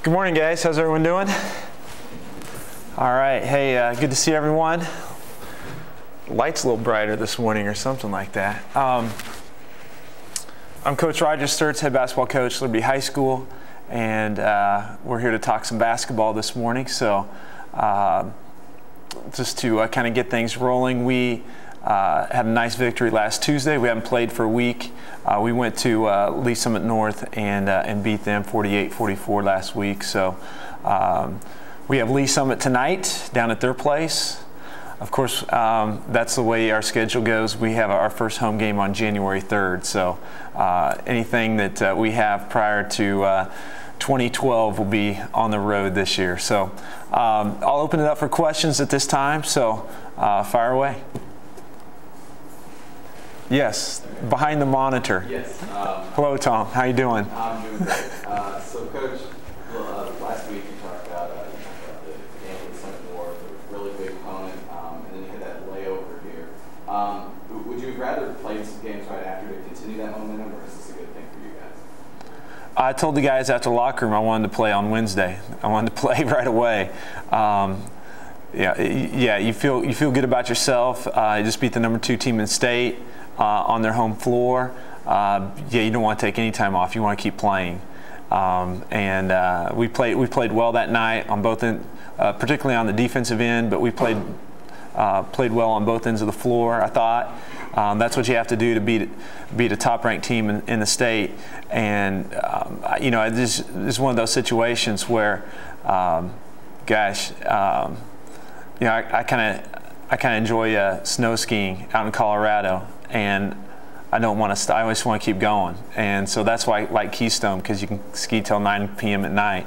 Good morning, guys. How's everyone doing? All right. Hey, good to see everyone. Light's a little brighter this morning or something like that. I'm Coach Roger Sturtz, head basketball coach, Liberty High School, and we're here to talk some basketball this morning. So just to kind of get things rolling, we had a nice victory last Tuesday. We haven't played for a week. We went to Lee Summit North and beat them 48-44 last week. So we have Lee Summit tonight down at their place. Of course, that's the way our schedule goes. We have our first home game on January 3rd. So anything that we have prior to 2012 will be on the road this year. So I'll open it up for questions at this time. So fire away. Yes, behind the monitor. Yes. Hello, Tom. How you doing? I'm doing great. So, Coach, last week you talked about the game with Summit North, a really big opponent, and then you had that layover here. Would you have rather played some games right after to continue that momentum, or is this a good thing for you guys? I told the guys after the locker room I wanted to play on Wednesday. I wanted to play right away. Yeah, you feel good about yourself. You just beat the #2 team in state. On their home floor. Yeah, you don't want to take any time off. You want to keep playing. We played well that night on both ends, particularly on the defensive end, but we played well on both ends of the floor, I thought. That's what you have to do to beat a top-ranked team in the state. And you know, this is one of those situations where, gosh, you know, I kind of enjoy snow skiing out in Colorado. And I don't want to stop. I always want to keep going, and so that's why I like Keystone, because you can ski till 9 p.m. at night,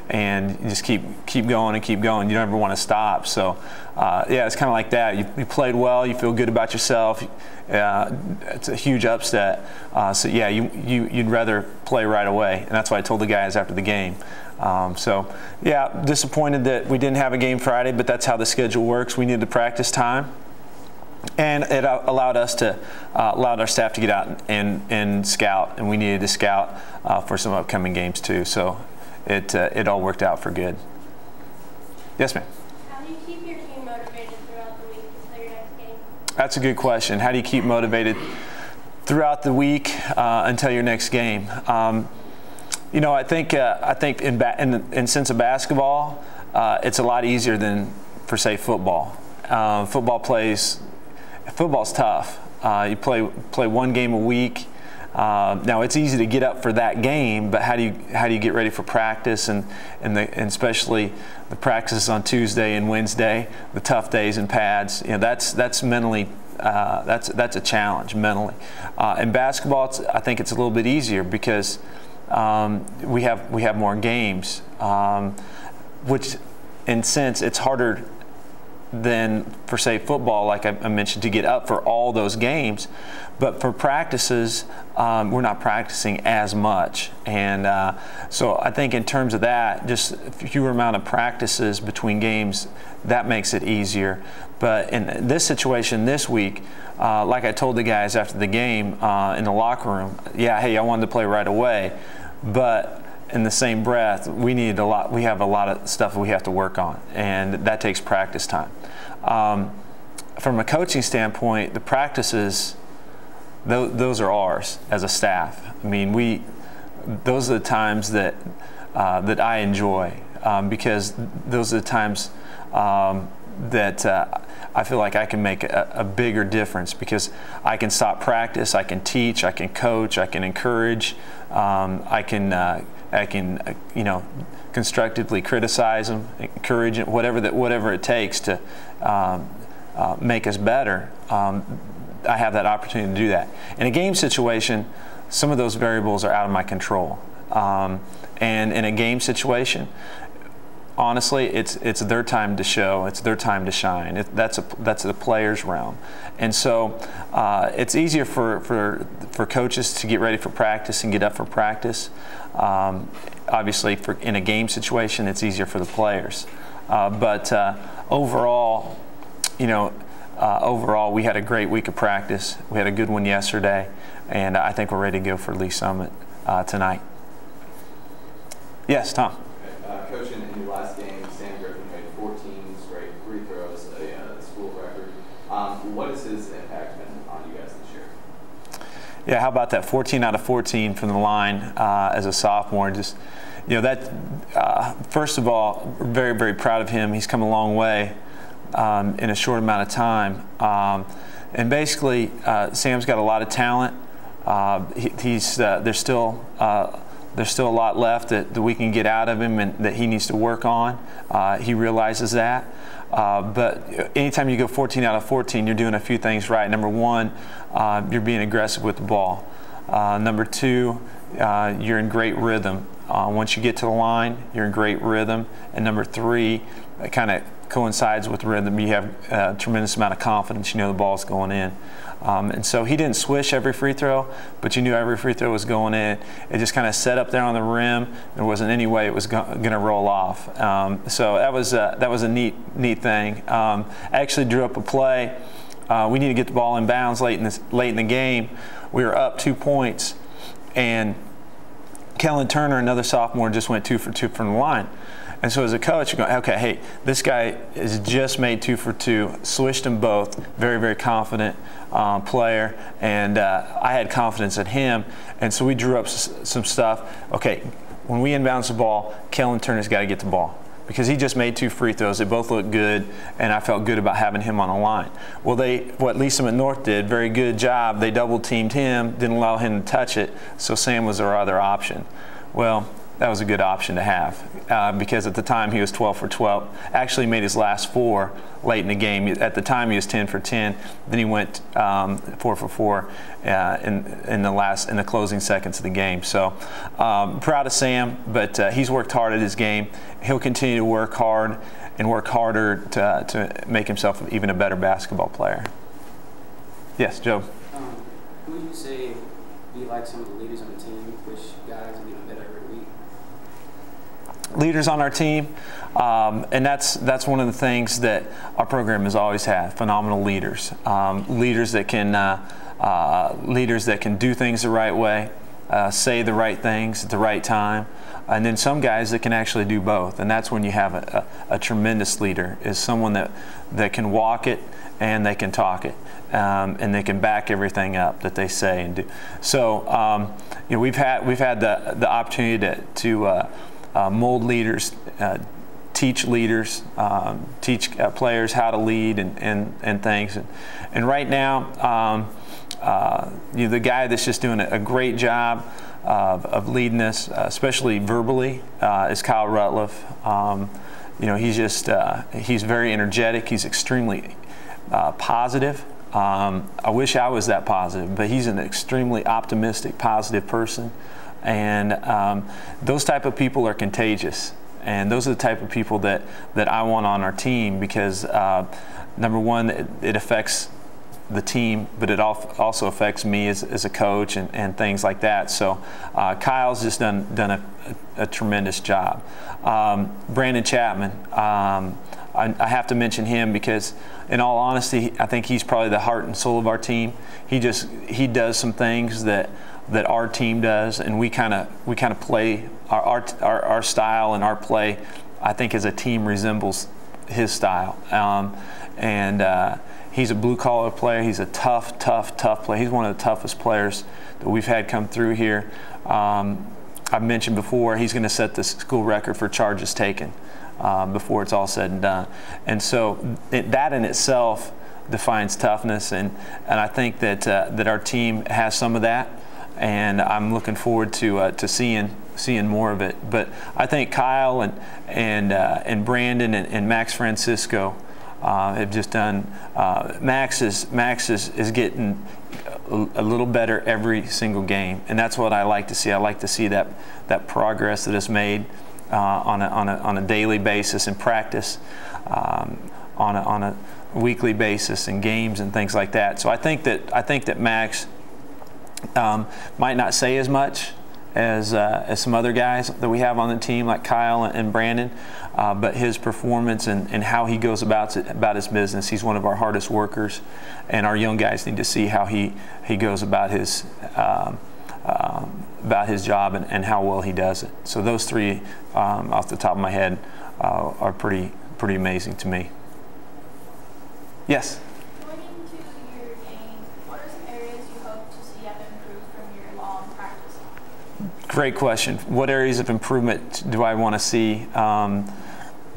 and you just keep going and keep going. You don't ever want to stop. So yeah, it's kind of like that. You played well. You feel good about yourself. It's a huge upset. So yeah, you'd rather play right away, and that's what I told the guys after the game. So yeah, disappointed that we didn't have a game Friday, but that's how the schedule works. We needed the practice time. And it allowed us to allowed our staff to get out and scout, and we needed to scout for some upcoming games too. So it all worked out for good. Yes, ma'am. How do you keep your team motivated throughout the week until your next game? That's a good question. How do you keep motivated throughout the week until your next game? You know, I think in sense of basketball, it's a lot easier than for say football. Football's tough. You play one game a week. Now it's easy to get up for that game, but how do you get ready for practice and especially the practices on Tuesday and Wednesday, the tough days and pads? You know, that's mentally that's a challenge mentally. In basketball, I think it's a little bit easier because we have more games, which in sense it's harder than for say football, like I mentioned, to get up for all those games. But for practices, we're not practicing as much, and so I think in terms of that, just fewer amount of practices between games, that makes it easier. But in this situation this week, like I told the guys after the game in the locker room, yeah, hey, I wanted to play right away, but in the same breath, we have a lot of stuff we have to work on, and that takes practice time. From a coaching standpoint, the practices, those are ours as a staff. I mean, those are the times that I enjoy, because those are the times that I feel like I can make a bigger difference, because I can stop practice, I can teach, I can coach, I can encourage, I can you know, constructively criticize them, encourage it, whatever it takes to make us better. I have that opportunity to do that. In a game situation, some of those variables are out of my control. And in a game situation, honestly, it's their time to show. It's their time to shine. That's the player's realm, and so it's easier for coaches to get ready for practice and get up for practice. Obviously, in a game situation, it's easier for the players. But overall, you know, overall, we had a great week of practice. We had a good one yesterday, and I think we're ready to go for Lee Summit tonight. Yes, Tom. Coach, in your last game, Sam Griffin made 14 straight free throws, a school record. What has his impact been on you guys this year? Yeah, how about that? 14 out of 14 from the line as a sophomore. Just, you know, that, first of all, very, very proud of him. He's come a long way in a short amount of time. And basically, Sam's got a lot of talent. There's still a lot left that we can get out of him and that he needs to work on. He realizes that. But anytime you go 14 out of 14, you're doing a few things right. Number one, you're being aggressive with the ball. Number two, you're in great rhythm. Once you get to the line, you're in great rhythm. And number three, it kind of coincides with rhythm. You have a tremendous amount of confidence. You know the ball's going in. And so he didn't swish every free throw, but you knew every free throw was going in. It just kind of set up there on the rim. There wasn't any way it was going to roll off. So that was a neat thing. I actually drew up a play. We need to get the ball in bounds late in the game. We were up 2 points, and Kellen Turner, another sophomore, just went 2 for 2 from the line. And so as a coach, you're going, okay, hey, this guy has just made 2 for 2, swished them both, very, very confident player, and I had confidence in him. And so we drew up some stuff. Okay, when we inbounds the ball, Kellen Turner's got to get the ball because he just made 2 free throws. They both looked good, and I felt good about having him on the line. Well, what Lisa McNorth did, very good job. They double-teamed him, didn't allow him to touch it, so Sam was our other option. Well, that was a good option to have because at the time he was 12 for 12. Actually made his last 4 late in the game. At the time he was 10 for 10. Then he went 4 for 4 in the closing seconds of the game. So proud of Sam, but he's worked hard at his game. He'll continue to work hard and work harder to make himself even a better basketball player. Yes, Joe. Who would you say be like some of the leaders on the team? Which guys are getting better every week? Leaders on our team, and that's one of the things that our program has always had: phenomenal leaders, leaders that can do things the right way, say the right things at the right time, and then some guys that can actually do both. And that's when you have a tremendous leader, is someone that can walk it and they can talk it, and they can back everything up that they say and do. So you know, we've had the opportunity to mold leaders, teach leaders, teach players how to lead and things. And right now, you know, the guy that's just doing a great job of leading us, especially verbally, is Kyle Rutliff. You know, he's very energetic. He's extremely positive. I wish I was that positive, but he's an extremely optimistic, positive person. And those type of people are contagious, and those are the type of people that I want on our team because number one, it affects the team, but it also affects me as a coach and things like that. So Kyle's just done a tremendous job. Brandon Chapman, I have to mention him because, in all honesty, I think he's probably the heart and soul of our team. He does some things that our team does, and we kind of play our style and our play, I think, as a team resembles his style. He's a blue-collar player. He's a tough player. He's one of the toughest players that we've had come through here. I've mentioned before, he's going to set the school record for charges taken before it's all said and done. And so that in itself defines toughness, and I think that our team has some of that, and I'm looking forward to seeing more of it. But I think Kyle and Brandon and Max Francisco have just done. Max is getting a little better every single game, and that's what I like to see. I like to see that progress that is made on a daily basis in practice, on a weekly basis in games and things like that. So I think that Max might not say as much as some other guys that we have on the team, like Kyle and Brandon, but his performance and how he goes about his business. He's one of our hardest workers, and our young guys need to see how he goes about his about his job and how well he does it. So those three, off the top of my head, are pretty amazing to me. Yes? Going into your game, what are some areas you hope to see have improved from your long practice? Great question. What areas of improvement do I want to see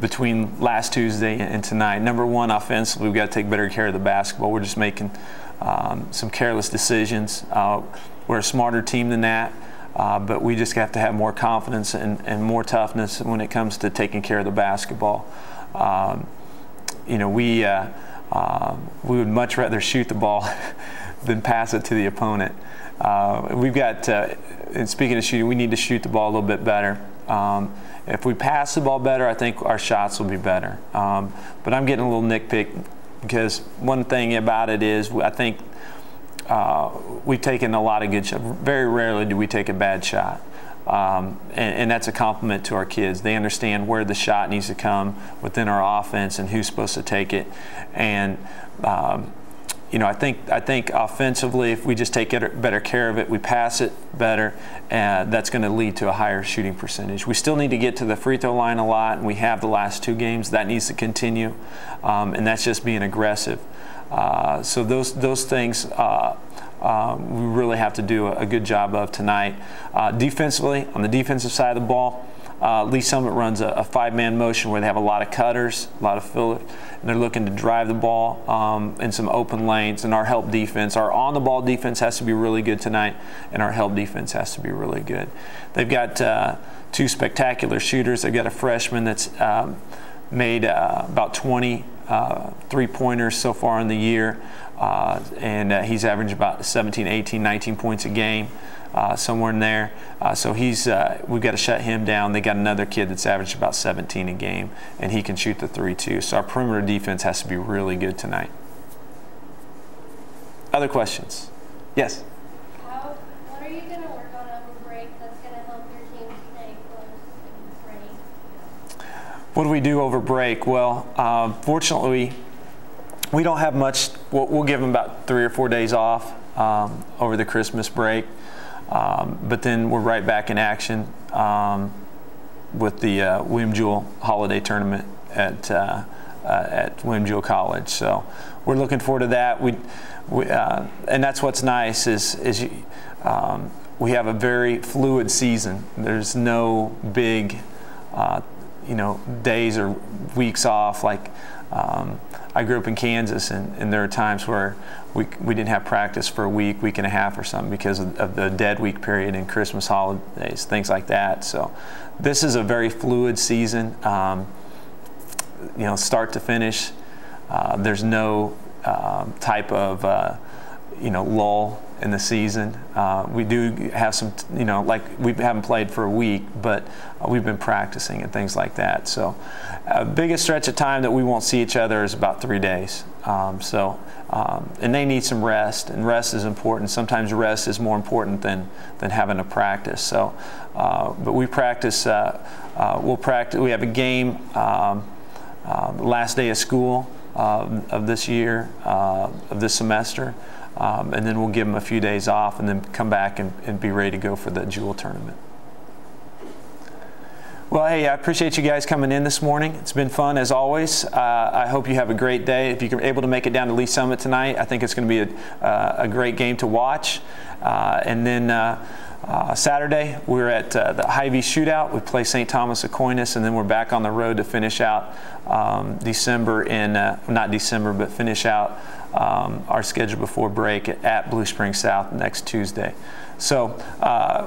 between last Tuesday and tonight? Number one, offensively, we've got to take better care of the basketball. We're just making some careless decisions. We're a smarter team than that, but we just have to have more confidence and more toughness when it comes to taking care of the basketball. We would much rather shoot the ball than pass it to the opponent. We've got, and speaking of shooting, we need to shoot the ball a little bit better. If we pass the ball better, I think our shots will be better. But I'm getting a little nitpick because one thing about it is I think we've taken a lot of good shots. Very rarely do we take a bad shot. And that's a compliment to our kids. They understand where the shot needs to come within our offense and who's supposed to take it. And I think offensively, if we just take better care of it, we pass it better, that's going to lead to a higher shooting percentage. We still need to get to the free throw line a lot, and we have the last 2 games. That needs to continue, and that's just being aggressive. So those things we really have to do a good job of tonight. Defensively, on the defensive side of the ball, Lee Summit runs a 5-man motion where they have a lot of cutters, a lot of fillers, and they're looking to drive the ball in some open lanes. And our help defense, our on-the-ball defense has to be really good tonight, and our help defense has to be really good. They've got 2 spectacular shooters. They've got a freshman that's made about 20 3-pointers so far in the year, and he's averaged about 17, 18, 19 points a game. Somewhere in there. So we've got to shut him down. They got another kid that's averaged about 17 a game, and he can shoot the 3 too. So our perimeter defense has to be really good tonight. Other questions? Yes? What are you going to work on over break that's going to help your team stay close and ready? What do we do over break? Well, fortunately, we don't have much. We'll give them about 3 or 4 days off over the Christmas break. But then we're right back in action with the William Jewell Holiday Tournament at William Jewell College. So we're looking forward to that. And that's what's nice is we have a very fluid season. There's no big days or weeks off. Like I grew up in Kansas, and there are times where we didn't have practice for a week and a half or something because of the dead week period and Christmas holidays, things like that. So this is a very fluid season, start to finish. There's no type of lull in the season. We do have some, like we haven't played for a week, but we've been practicing and things like that. So biggest stretch of time that we won't see each other is about 3 days. And they need some rest, and rest is important. Sometimes rest is more important than having a practice. So, but we practice. We'll practice. We have a game the last day of school of this year, of this semester. And then we'll give them a few days off and then come back and be ready to go for the Jewell tournament. Well, hey, I appreciate you guys coming in this morning. It's been fun as always. I hope you have a great day. If you're able to make it down to Lee Summit tonight, I think it's going to be a great game to watch. And then Saturday, we're at the Hy-Vee Shootout. We play St. Thomas Aquinas, and then we're back on the road to finish out December in, not December, but finish out our schedule before break at Blue Springs South next Tuesday. So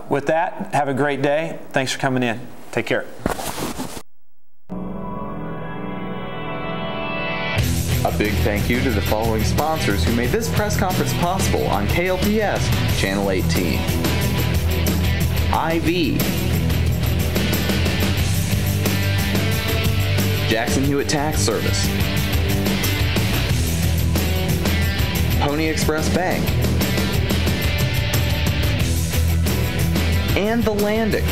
with that, have a great day. Thanks for coming in. Take care. A big thank you to the following sponsors who made this press conference possible on KLPS Channel 18. IV, Jackson Hewitt Tax Service, Pony Express Bank, and The Landing.